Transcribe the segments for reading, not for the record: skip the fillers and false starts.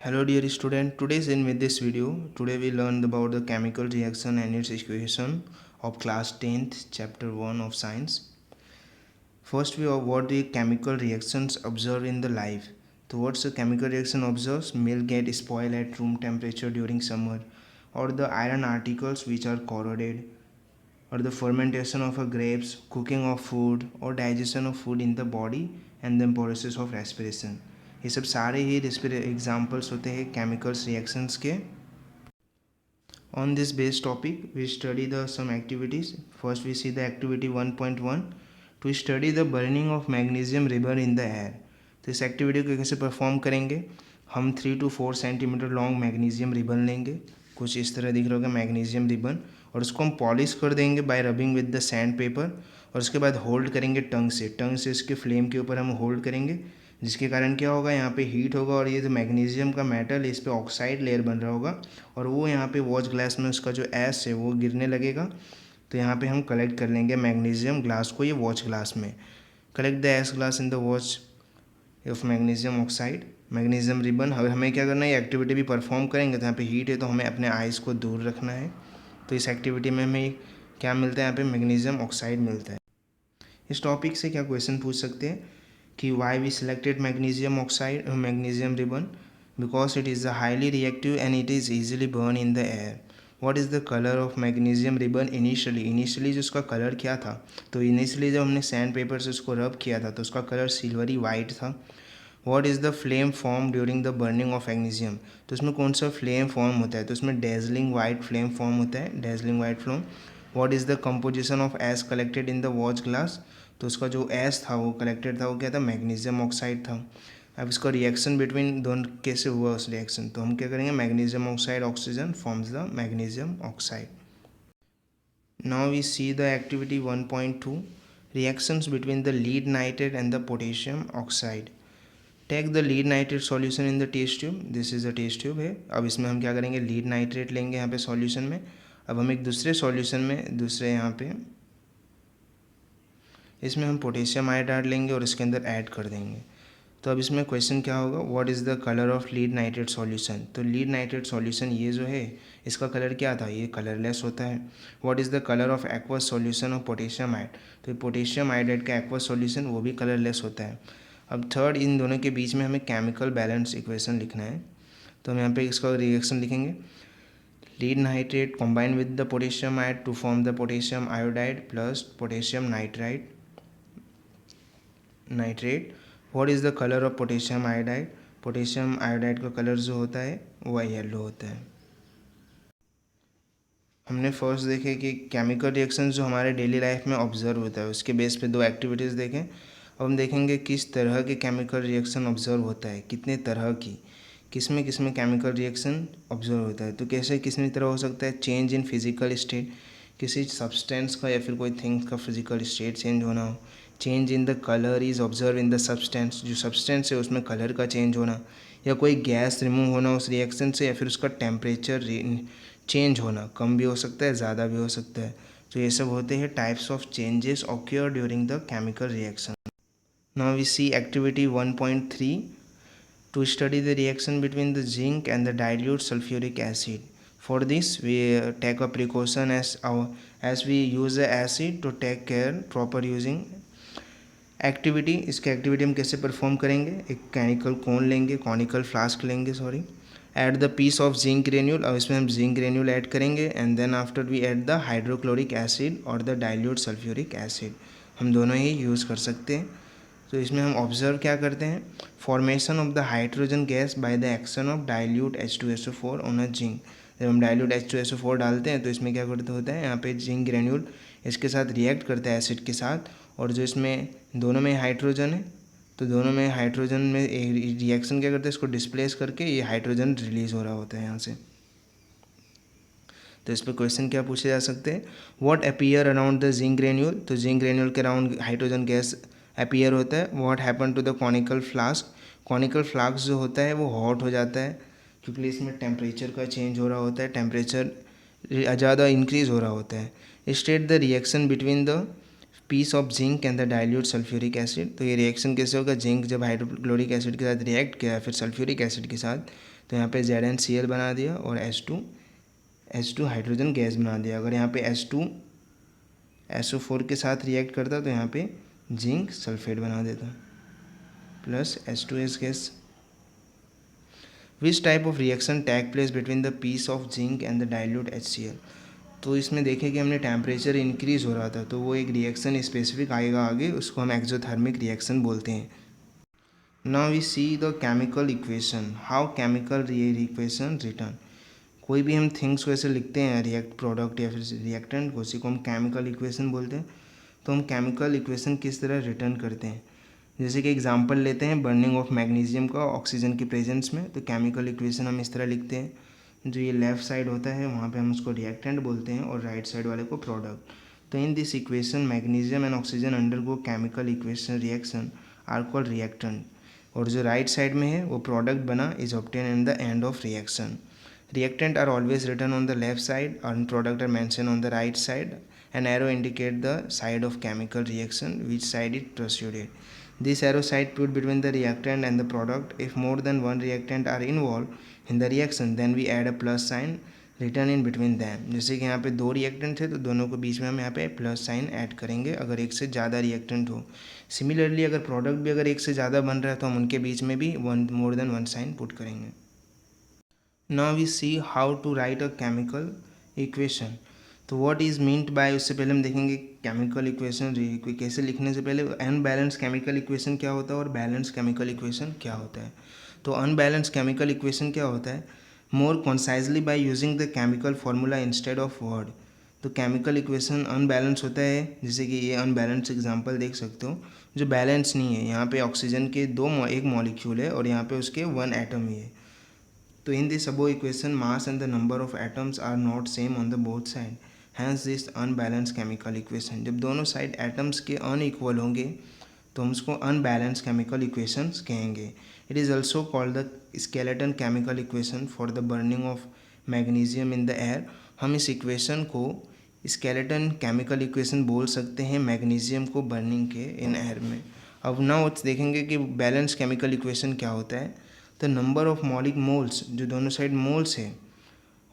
Hello dear student, today's in with this video. Today we learned about the chemical reaction and its equation of class 10th chapter 1 of science. First we have what the chemical reactions observed in the life. Towards the chemical reaction observes milk get spoiled at room temperature during summer, or the iron articles which are corroded, or the fermentation of a grapes, cooking of food और digestion of food in the body and then process of respiration. ये सब सारे ही examples होते हैं chemicals reactions के. On this base topic, we study the some activities. First, we see the activity 1.1 to study the burning of magnesium ribbon in the air. तो इस activity को कैसे परफॉर्म करेंगे. हम 3 to 4 centimetre long magnesium ribbon लेंगे, कुछ इस तरह दिख रहा होगा मैग्नीशियम रिबन, और उसको हम पॉलिश कर देंगे bye rubbing with the sand paper. और उसके बाद होल्ड करेंगे टंग से इसके फ्लेम के ऊपर हम होल्ड करेंगे, जिसके कारण क्या होगा, यहाँ पे हीट होगा और ये जो मैग्नीशियम का मेटल इस पर ऑक्साइड लेयर बन रहा होगा और वो यहाँ पे वॉच ग्लास में उसका जो एस है वो गिरने लगेगा. तो यहाँ पे हम कलेक्ट कर लेंगे मैग्नीशियम ग्लास को ये वॉच ग्लास में. Collect the S glass in the watch of magnesium oxide magnesium ribbon. हमें क्या करना है, ये एक्टिविटी भी परफॉर्म करेंगे तो यहाँ पे हीट है तो हमें अपने आइज़ को दूर रखना है. तो इस एक्टिविटी में हमें क्या मिलता है, यहाँ पे मैग्नीशियम ऑक्साइड मिलता है. इस टॉपिक से क्या क्वेश्चन पूछ सकते हैं कि why we selected magnesium oxide magnesium ribbon. Because it is a highly reactive and it is easily burn in the air. What is the colour of magnesium ribbon initially जो उसका colour क्या था, तो initially जब हमने sand paper से उसको रब किया था तो उसका कलर सिल्वरी वाइट था. What is the flame form during the burning of magnesium, तो उसमें कौन सा फ्लेम फॉर्म होता है, तो उसमें डेजलिंग वाइट फ्लेम फॉर्म होता है, dazzling white flame. What is the composition of S collected in the watch glass, तो उसका जो एस था वो कलेक्टेड था वो क्या था, मैग्नीशियम ऑक्साइड था. अब इसका रिएक्शन बिटवीन दोनों कैसे हुआ उस रिएक्शन, तो हम क्या करेंगे, magnesium oxide oxygen forms the magnesium oxide. Now we see the activity 1.2 reactions between the lead nitrate and the potassium oxide. Take the lead nitrate solution in the test tube. This is a test tube है. अब इसमें हम क्या करेंगे, lead nitrate लेंगे यहाँ पे solution में. अब हम एक दूसरे सॉल्यूशन में दूसरे यहाँ पे इसमें हम पोटेशियम आयोडाइड लेंगे और इसके अंदर ऐड कर देंगे. तो अब इसमें क्वेश्चन क्या होगा, what is the colour of lead nitrate solution. तो लीड नाइट्रेट सॉल्यूशन ये जो है इसका कलर क्या था, ये कलरलेस होता है. What is the colour of aqueous solution of potassium iodide, तो पोटेशियम आयोडाइड का एक्वस सॉल्यूशन वो भी कलरलेस होता है. अब थर्ड, इन दोनों के बीच में हमें केमिकल बैलेंस इक्वेशन लिखना है. तो हम यहाँ पे इसका रिएक्शन लिखेंगे, lead nitrate combine with the potassium iodide to form the potassium iodide plus potassium nitride nitrate. What is the colour of potassium iodide, potassium iodide का कलर जो होता है वह येलो होता है. हमने फर्स्ट देखे कि केमिकल रिएक्शन जो हमारे डेली लाइफ में ऑब्जर्व होता है उसके बेस पे दो एक्टिविटीज़ देखें. अब हम देखेंगे किस तरह के केमिकल रिएक्शन ऑब्जर्व होता है, कितने तरह की, किस में केमिकल रिएक्शन ऑब्जर्व होता है. तो कैसे कितनी तरह हो सकता है, चेंज इन फिजिकल स्टेट, किसी सब्सटेंस का या फिर कोई थिंग्स का फिजिकल स्टेट चेंज होना हो. Change in the colour is observe in the substance, जो सब्सटेंस है उसमें कलर का चेंज होना, या कोई गैस रिमूव होना उस रिएक्शन से, या फिर उसका टेम्परेचर चेंज होना, कम भी हो सकता है ज़्यादा भी हो सकता है. तो ये सब होते हैं types of changes occur during the chemical reaction. Now we see activity 1.3 to study the reaction between the zinc and the dilute sulfuric acid. For this we take a precaution as we use the acid to take care proper using. Activity, इसके activity हम कैसे perform करेंगे, एक conical cone लेंगे, conical flask लेंगे sorry, add the piece of zinc granule. अब इसमें हम जिंक ग्रेन्यूल ऐड करेंगे and then after we add the hydrochloric acid और द डाइल्यूट सल्फ्यूरिक एसिड. हम दोनों ही यूज़ कर सकते हैं. तो इसमें हम ऑब्जर्व क्या करते हैं, formation of the hydrogen gas by the action of dilute H2SO4 on a zinc. जब हम डाइल्यूट H2SO4 डालते हैं तो इसमें क्या करते होता है, यहाँ पे जिंक ग्रेन्यूल इसके साथ रिएक्ट करता है एसिड के साथ, और जो इसमें दोनों में हाइड्रोजन है तो दोनों में हाइड्रोजन में रिएक्शन क्या करते हैं, इसको डिस्प्लेस करके ये हाइड्रोजन रिलीज़ हो रहा होता है यहाँ से. तो इस पर क्वेश्चन क्या पूछे जा सकते हैं, what appear around the zinc granule, तो जिंक ग्रेन्यूल के अराउंड हाइड्रोजन गैस अपीयर होता है. What happen to the conical flask, conical flask जो होता है वो हॉट हो जाता है क्योंकि इसमें टेम्परेचर का चेंज हो रहा होता है, टेम्परेचर ज़्यादा इंक्रीज़ हो रहा होता है. State the reaction between the piece of zinc and the dilute sulphuric acid. तो ये रिएक्शन कैसे होगा, जिंक जब हाइड्रोक्लोरिक एसिड के साथ रिएक्ट किया फिर सल्फ्यूरिक एसिड के साथ, तो यहाँ पे ZnCl बना दिया और H2 हाइड्रोजन गैस बना दिया। अगर यहाँ पे H2 SO4 के साथ रिएक्ट करता तो यहाँ पे जिंक सल्फेट बना देता plus H2S gas. Which type of reaction take place between the piece of zinc and the dilute HCl। तो इसमें देखें कि हमने टेम्परेचर इंक्रीज़ हो रहा था तो वो एक रिएक्शन स्पेसिफिक आएगा आगे, उसको हम एक्सोथर्मिक रिएक्शन बोलते हैं। Now we see the chemical equation, how chemical equation return. कोई भी हम थिंग्स को ऐसे लिखते हैं, रिएक्ट प्रोडक्ट या फिर रिएक्टेंट को, उसी को हम केमिकल इक्वेशन बोलते हैं। तो हम केमिकल इक्वेशन किस तरह रिटर्न करते हैं, जैसे कि एग्जांपल लेते हैं बर्निंग ऑफ मैग्नीशियम का ऑक्सीजन की प्रेजेंस में। तो केमिकल इक्वेशन हम इस तरह लिखते हैं, जो ये लेफ़्ट साइड होता है वहाँ पे हम उसको रिएक्टेंट बोलते हैं और राइट साइड वाले को प्रोडक्ट। तो in this equation magnesium and oxygen undergo chemical equation reaction are called reactant, और जो राइट साइड में है वो प्रोडक्ट बना is obtain in the end of reaction. Reactant are always written on the left side and product are mentioned on the right side. An arrow indicate the side of chemical reaction, which side it proceeded. This arrow side put between the reactant and the product. If more than one reactant are involved in the reaction, then we add a plus sign written in between them. जैसे कि यहाँ पे दो reactant थे तो दोनों के बीच में हम यहाँ पे प्लस साइन ऐड करेंगे अगर एक से ज़्यादा रिएक्टेंट हो। सिमिलरली अगर प्रोडक्ट भी अगर एक से ज़्यादा बन रहा है तो हम उनके बीच में भी more than one sine put करेंगे। Now we see how to write a chemical equation. तो what is meant by, उससे पहले हम देखेंगे केमिकल इक्वेशन कैसे लिखने से पहले अनबैलेंस केमिकल इक्वेशन क्या होता है और बैलेंस केमिकल इक्वेशन क्या होता है। तो अनबैलेंस केमिकल इक्वेशन क्या होता है, more concisely by using the chemical formula instead of word. तो केमिकल इक्वेशन अनबैलेंस होता है, जैसे कि ये अनबैलेंस एग्जांपल देख सकते हो जो बैलेंस नहीं है। यहाँ पे ऑक्सीजन के एक मॉलिक्यूल है और यहाँ पे उसके वन एटम ही है। तो in this above equation mass and the number of atoms are not same on the both side, hence this unbalanced chemical equation। जब दोनों साइड एटम्स के अनइक्वल होंगे तो हम उसको अनबैलेंस केमिकल इक्वेशंस कहेंगे। It is also called the skeleton chemical equation for the burning of magnesium in the air. हम इस इक्वेशन को स्केलेटन केमिकल इक्वेशन बोल सकते हैं मैग्नीशियम को बर्निंग के इन एयर में। अब नाउ देखेंगे कि बैलेंस केमिकल इक्वेशन क्या होता है। द नंबर ऑफ मॉलिक मोल्स, जो दोनों साइड मोल्स है,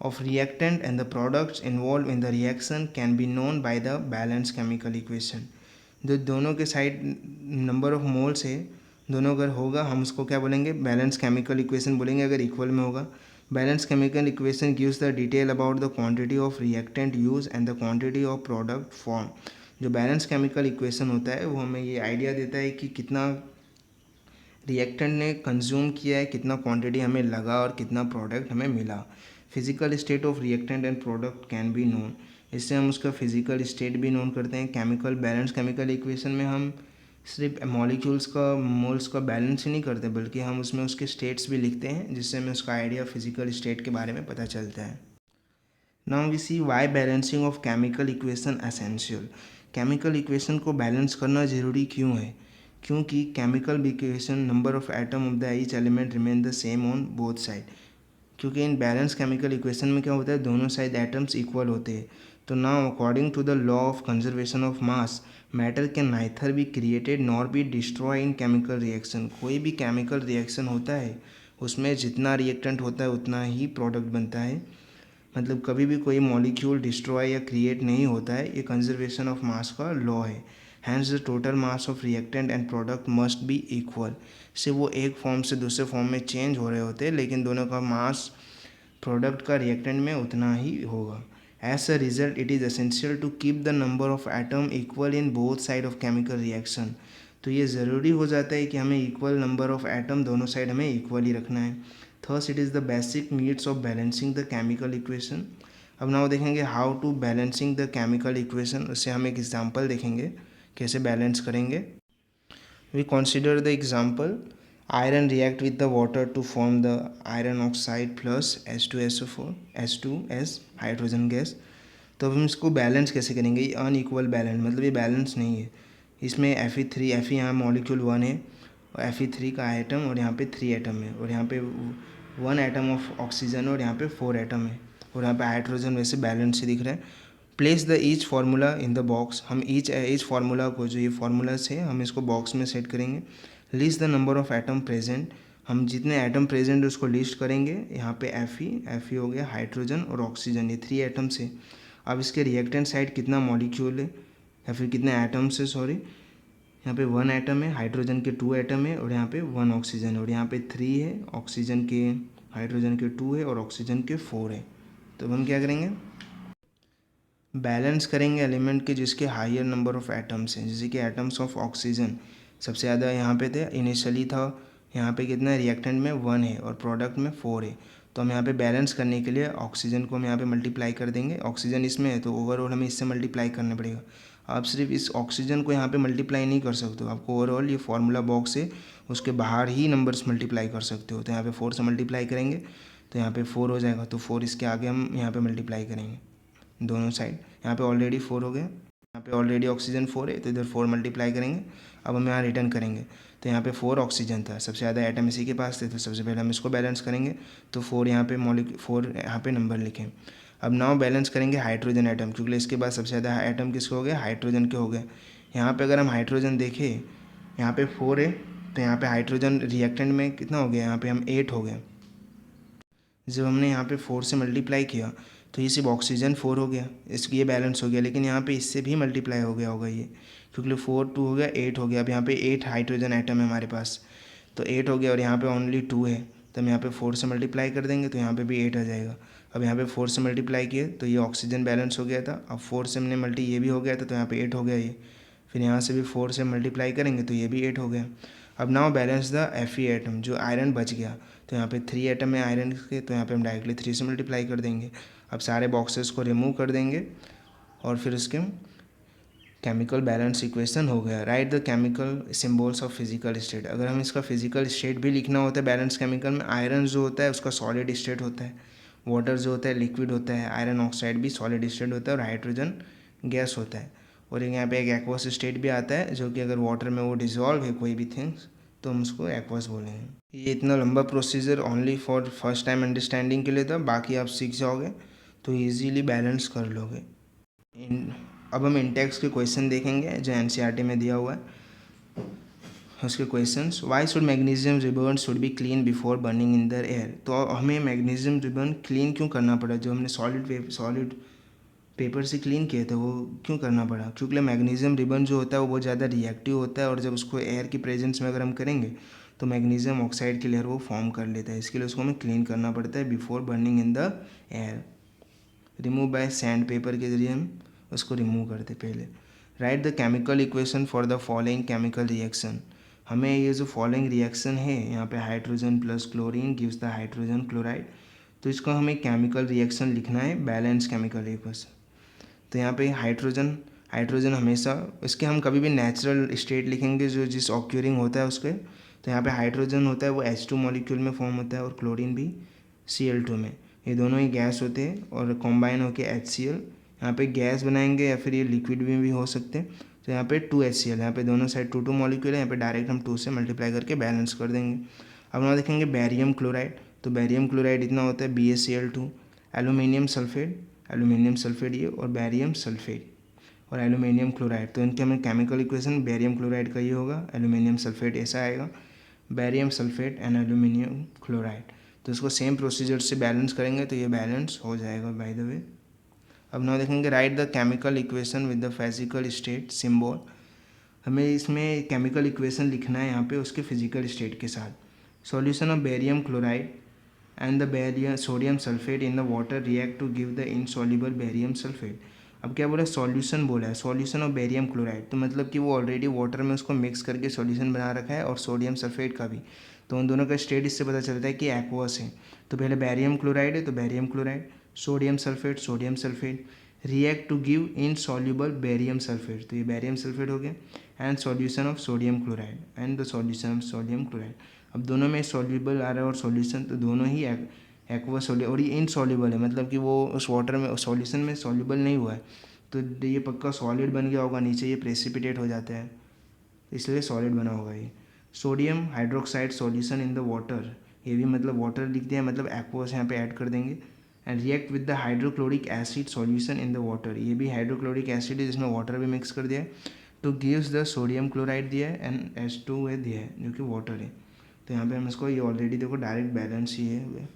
of reactant and the products involve in the reaction can be known by the balance chemical equation. जो दोनों के साइड नंबर ऑफ मोल्स है, दोनों अगर होगा हम उसको क्या बोलेंगे, बैलेंस केमिकल इक्वेशन बोलेंगे अगर इक्वल में होगा। Balance chemical equation gives the detail about the quantity of reactant use and the quantity of product form. जो बैलेंस केमिकल इक्वेशन होता है वो हमें ये आइडिया देता है कि कितना रिएक्टेंट ने कंज्यूम किया है, कितना क्वांटिटी हमें लगा और कितना प्रोडक्ट हमें मिला। Physical state of reactant and product can be known, इससे हम उसका फिजिकल स्टेट भी नोन करते हैं। केमिकल बैलेंस केमिकल इक्वेशन में हम सिर्फ मॉलिक्यूल्स का मोल्स का बैलेंस ही नहीं करते बल्कि हम उसमें उसके स्टेट्स भी लिखते हैं, जिससे हमें उसका आइडिया फिजिकल स्टेट के बारे में पता चलता है। Now we see why balancing of chemical equation essential. Chemical equation को बैलेंस करना ज़रूरी क्यों है, क्योंकि chemical equation number of atom of the each element remain the same on both side. क्योंकि इन बैलेंस केमिकल इक्वेशन में क्या होता है, दोनों साइड एटम्स इक्वल होते हैं। तो now according to the law of conservation of mass, matter can neither be created nor be destroy in chemical reaction. कोई भी केमिकल रिएक्शन होता है उसमें जितना रिएक्टेंट होता है उतना ही प्रोडक्ट बनता है, मतलब कभी भी कोई मॉलिक्यूल डिस्ट्रॉय या क्रिएट नहीं होता है। ये कंजर्वेशन ऑफ मास का लॉ है। Hence the total mass of reactant and product must be equal. से वो एक फॉर्म से दूसरे फॉर्म में चेंज हो रहे होते हैं लेकिन दोनों का मास प्रोडक्ट का रिएक्टेंट में उतना ही होगा। As a result it is essential to keep the number of atom equal in both side of chemical reaction. तो ये ज़रूरी हो जाता है कि हमें इक्वल नंबर ऑफ एटम दोनों साइड हमें इक्वल ही रखना है। Thus it is the basic needs of balancing the chemical equation. अब नाउ देखेंगे how to balancing the chemical equation, उससे हम एक एग्जांपल देखेंगे कैसे बैलेंस करेंगे। We consider the example iron react with the water to form the iron oxide plus H2SO4 H2S hydrogen gas. तो अब हम इसको बैलेंस कैसे करेंगे, ये अनइक्वल बैलेंस, मतलब ये बैलेंस नहीं है। इसमें Fe यहाँ मॉलिक्यूल 1 है और Fe3 का एटम और यहाँ पे 3 एटम है और यहाँ पे 1 एटम ऑफ ऑक्सीजन और यहाँ पे 4 एटम है और यहाँ पे हाइड्रोजन वैसे बैलेंस से दिख रहा है। Place the each formula in the box, हम ईच फार्मूला को, जो ये फार्मूलाज है, हम इसको बॉक्स में सेट करेंगे। List the number of atom present, हम जितने एटम प्रेजेंट उसको लिस्ट करेंगे। यहाँ पे Fe हो गया, हाइड्रोजन और ऑक्सीजन, ये 3 एटम्स है। अब इसके रिएक्टेंट साइड कितना मॉलिक्यूल है या फिर कितने एटम्स है, सॉरी, यहाँ पे 1 एटम है, हाइड्रोजन के 2 एटम है और यहाँ पे 1 ऑक्सीजन है, और यहाँ पे 3 है, ऑक्सीजन के, हाइड्रोजन के 2 है और ऑक्सीजन के 4 है। तो हम क्या करेंगे, बैलेंस करेंगे एलिमेंट के जिसके हायर नंबर ऑफ एटम्स हैं। जैसे कि एटम्स ऑफ ऑक्सीजन सबसे ज़्यादा यहाँ पे थे, इनिशियली था, यहाँ पे कितना है, रिएक्टेंट में 1 है और प्रोडक्ट में 4 है। तो हम यहाँ पे बैलेंस करने के लिए ऑक्सीजन को हम यहाँ पे मल्टीप्लाई कर देंगे। ऑक्सीजन इसमें है तो ओवरऑल हमें इससे मल्टीप्लाई करना पड़ेगा। आप सिर्फ इस ऑक्सीजन को यहाँ पे मल्टीप्लाई नहीं कर सकते हो, आपको ओवरऑल ये फार्मूला बॉक्स है उसके बाहर ही नंबर्स मल्टीप्लाई कर सकते हो। तो यहाँ पे 4 से मल्टीप्लाई करेंगे तो यहाँ पे 4 हो जाएगा, तो 4 इसके आगे हम यहाँ पे मल्टीप्लाई करेंगे दोनों साइड। यहाँ पे ऑलरेडी 4 हो गया, यहाँ पे ऑलरेडी ऑक्सीजन 4 है, तो इधर 4 मल्टीप्लाई करेंगे। अब हम यहाँ रिटर्न करेंगे, तो यहाँ पे 4 ऑक्सीजन था, सबसे ज़्यादा एटम इसी के पास थे, तो सबसे पहले हम इसको बैलेंस करेंगे। तो 4 यहाँ पे 4 यहाँ पे नंबर लिखें। अब नाउ बैलेंस करेंगे हाइड्रोजन एटम, क्योंकि इसके बाद सबसे ज़्यादा एटम किसके हो गए, हाइड्रोजन के हो गए। यहाँ पर अगर हम हाइड्रोजन देखें, यहाँ पर 4 है, तो यहाँ पर हाइड्रोजन रिएक्टेंट में कितना हो गया, यहाँ पर हम 8 हो गए। जब हमने यहाँ पे 4 से मल्टीप्लाई किया तो ये सिर्फ ऑक्सीजन 4 हो गया, इसकी ये बैलेंस हो गया। लेकिन यहाँ पे इससे भी मल्टीप्लाई हो गया होगा ये, क्योंकि 4 2 हो गया, 8 हो गया। अब यहाँ पे 8 हाइड्रोजन एटम है हमारे पास, तो 8 हो गया और यहाँ पे ओनली 2 है, तो हम यहाँ पे 4 से मल्टीप्लाई कर देंगे तो यहाँ पे भी 8 आ जाएगा। अब यहाँ पे 4 से मल्टीप्लाई किए तो ये ऑक्सीजन बैलेंस हो गया था। अब 4 से हमने मल्टी ये भी हो गया था, तो यहाँ पे 8 हो गया ये। फिर यहाँ से भी 4 से मल्टीप्लाई करेंगे तो ये भी 8 हो गया। अब now balance the Fe atom, जो आयरन बच गया, तो यहाँ पे 3 एटम है आयरन के, तो यहाँ पे हम डायरेक्टली 3 से मल्टीप्लाई कर देंगे। अब सारे बॉक्सेस को रिमूव कर देंगे और फिर उसके केमिकल बैलेंस इक्वेशन हो गया। Right the chemical symbols of physical state. अगर हम इसका फिजिकल स्टेट भी लिखना होता है बैलेंस केमिकल में, आयरन जो होता है उसका सॉलिड स्टेट होता है, वाटर जो होता है लिक्विड होता है, आयरन ऑक्साइड भी सॉलिड स्टेट होता है और हाइड्रोजन गैस होता है। और यहाँ पे एक एक्वस स्टेट भी आता है, जो कि अगर वाटर में वो डिजॉल्व है कोई भी थिंग्स तो हम उसको एक्वस बोलेंगे। ये इतना लंबा procedure only for first time understanding के लिए था, बाकी आप सीख जाओगे तो ईजीली बैलेंस कर लोगे। अब हम इंटेक्स के क्वेश्चन देखेंगे जो NCERT में दिया हुआ है। उसके questions, why should magnesium ribbon should be clean before burning in the air. तो हमें मैग्नीशियम रिबन क्लीन क्यों करना पड़ा, जो हमने सॉलिड पेपर से क्लीन किए थे वो क्यों करना पड़ा, क्योंकि मैग्नीशियम रिबन जो होता है वो बहुत ज़्यादा रिएक्टिव होता है और जब उसको एयर की प्रेजेंस में अगर हम करेंगे तो मैग्नीशियम ऑक्साइड की लेयर वो फॉर्म कर लेता है। इसके लिए उसको हमें क्लीन करना पड़ता है before burning in the air. Remove by sand paper के जरिए हम उसको रिमूव करते पहले। Right the chemical equation for the following chemical reaction. हमें ये जो फॉलोइंग रिएक्शन है यहाँ पे hydrogen plus chlorine gives the hydrogen chloride, तो इसको हमें केमिकल रिएक्शन लिखना है बैलेंस केमिकल इक्वेशन। तो यहाँ पे हाइड्रोजन हमेशा, इसके हम कभी भी नेचुरल स्टेट लिखेंगे जो जिस ऑक्यूरिंग होता है उसके। तो यहाँ पे हाइड्रोजन होता है वो H2 मॉलिक्यूल में फॉर्म होता है और क्लोरीन भी Cl2 में, ये दोनों ही गैस होते हैं और कॉम्बाइन होकर HCl यहाँ पे गैस बनाएंगे या फिर ये लिक्विड में भी हो सकते हैं। तो यहाँ पे 2HCl, यहाँ पे दोनों साइड 2 मॉलिक्यूल है, यहाँ पे डायरेक्ट हम 2 से मल्टीप्लाई करके बैलेंस कर देंगे। अब ना देखेंगे बैरियम क्लोराइड, तो बैरियम क्लोराइड इतना होता है BaCl2, एल्यूमिनियम सल्फेट ये, और बैरियम सल्फेट और एल्यूमिनियम क्लोराइड। तो इनके हमें केमिकल इक्वेशन बैरियम क्लोराइड का ये होगा, एल्यूमिनियम सल्फेट ऐसा आएगा, barium sulphate and aluminium chloride. तो इसको सेम प्रोसीजर से बैलेंस करेंगे तो ये बैलेंस हो जाएगा बाय द वे। अब ना देखेंगे right the chemical equation with the physical state symbol. हमें इसमें केमिकल इक्वेशन लिखना है यहाँ पे उसके फिजिकल स्टेट के साथ। Solution of barium chloride and the sodium sulphate in the water react to give the insoluble barium sulphate. अब क्या बोला, सॉल्यूशन बोला है, सॉल्यूशन ऑफ बैरियम क्लोराइड, तो मतलब कि वो ऑलरेडी वाटर में उसको मिक्स करके सॉल्यूशन बना रखा है और सोडियम सल्फेट का भी, तो उन दोनों का स्टेट इससे पता चलता है कि एक्वस है। तो पहले बैरियम क्लोराइड है तो barium chloride, sodium sulphate react to give insoluble barium sulphate, तो ये बैरियम सल्फेट हो गया, and solution of sodium chloride and the solution of sodium chloride. अब दोनों में सॉल्युबल आ रहा है और सॉल्यूशन, तो दोनों ही एक्वा सॉल्युबल, और ये इनसॉल्युबल है मतलब कि वो उस वाटर में सॉल्यूशन में सॉल्युबल नहीं हुआ है, तो ये पक्का सॉलिड बन गया होगा, नीचे ये प्रेसिपिटेट हो जाता है इसलिए सॉलिड बना होगा ये। Sodium hydroxide solution in the water, ये भी मतलब वाटर लिख दिया मतलब एक्वस यहाँ पे ऐड कर देंगे, and react with the hydrochloric acid solution in the water, ये भी हाइड्रोक्लोरिक एसिड है जिसमें वाटर भी मिक्स कर दिया है, तो गिव्स द सोडियम क्लोराइड दिया है एंड H2 है दिया है जो कि वाटर है। तो यहाँ पे हम इसको, ये ऑलरेडी देखो डायरेक्ट बैलेंस ही है,